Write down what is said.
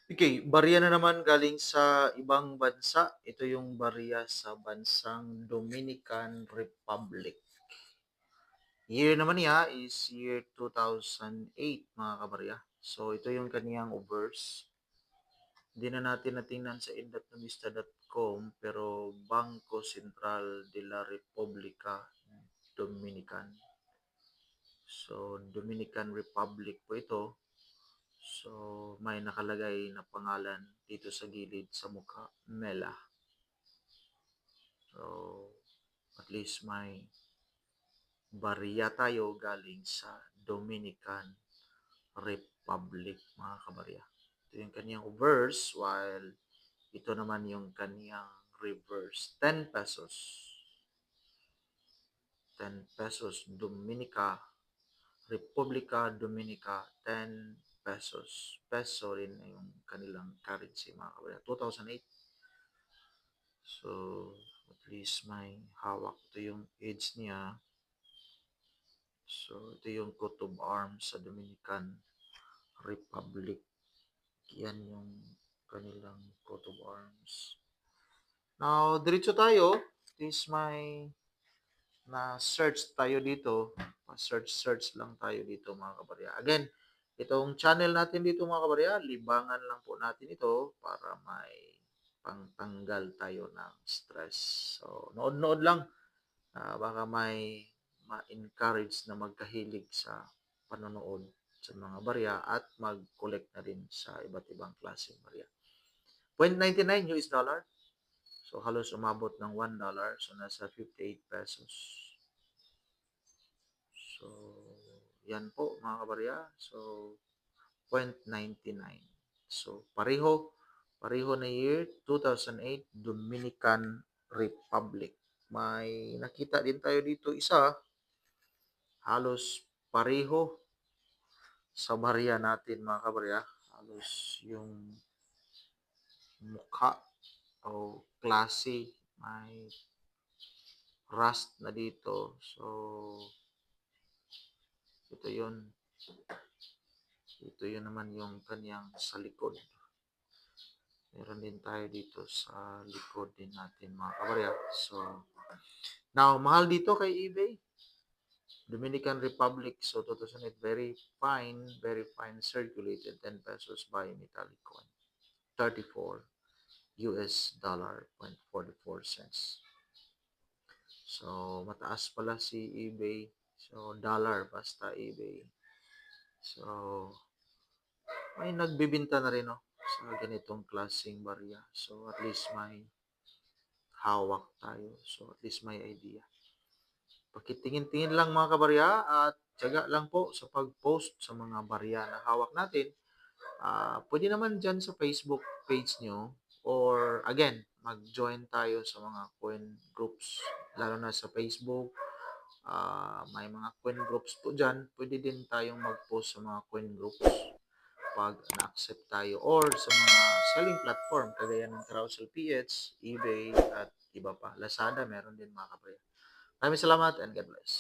Okay, barya na naman galing sa ibang bansa. Ito yung barya sa bansang Dominican Republic. Year naman niya is year 2008 mga kabarya. So ito yung kaniyang obverse. Hindi na natin natingnan sa indatnomista.com pero Bangko Sentral de la República Dominican. So Dominican Republic po ito. So, may nakalagay na pangalan dito sa gilid sa mukha, Mela. So, at least may barya tayo galing sa Dominican Republic, mga kabarya. Ito yung kaniyang verse, while ito naman yung kaniyang reverse. 10 pesos. 10 pesos, Dominica, Republica Dominica, 10 pesos. Peso rin yung kanilang currency, mga kabarya. 2008. So, at least may hawak. Ito yung edge niya. So, ito yung coat of arms sa Dominican Republic. Yan yung kanilang coat of arms. Now, diretso tayo. At least may na-search tayo dito. Search lang tayo dito mga kabarya. Again, itong channel natin dito mga kabarya, libangan lang po natin ito para may pangtanggal tayo ng stress. So, nood-nood lang. Baka may ma-encourage na magkahilig sa panonood sa mga barya at mag-collect na rin sa iba't ibang klaseng barya. 0.99 US dollar. So, halos umabot ng $1. So, nasa 58 pesos. So, yan po mga kabarya. So, 0.99. So, pareho na year 2008 Dominican Republic. May nakita din tayo dito isa, halos pareho sa barya natin mga kabarya. Halos yung mukha o klase may rust na dito. So, ito yun. Ito yun naman yung kanyang sa likod. Meron din tayo dito sa likod din natin mga kabarya. So, now, mahal dito kay eBay. Dominican Republic. So, 2008, very fine circulated 10 pesos by metallic coin. 34 US dollar 0.44 cents. So, mataas pala si eBay. So, dollar basta eBay. So, may nagbibinta na rin no, sa ganitong klaseng barya. So, at least may hawak tayo. So, at least may idea. Pakitingin-tingin lang mga kabarya at tiyaga lang po sa pag-post sa mga barya na hawak natin. Pwede naman dyan sa Facebook page nyo or again, mag-join tayo sa mga coin groups lalo na sa Facebook. May mga coin groups po dyan. Pwede din tayong mag-post sa mga coin groups pag na-accept tayo or sa mga selling platform kagaya ng Carousel PH, eBay at iba pa. Lazada meron din mga kabarya. Maraming salamat and God bless.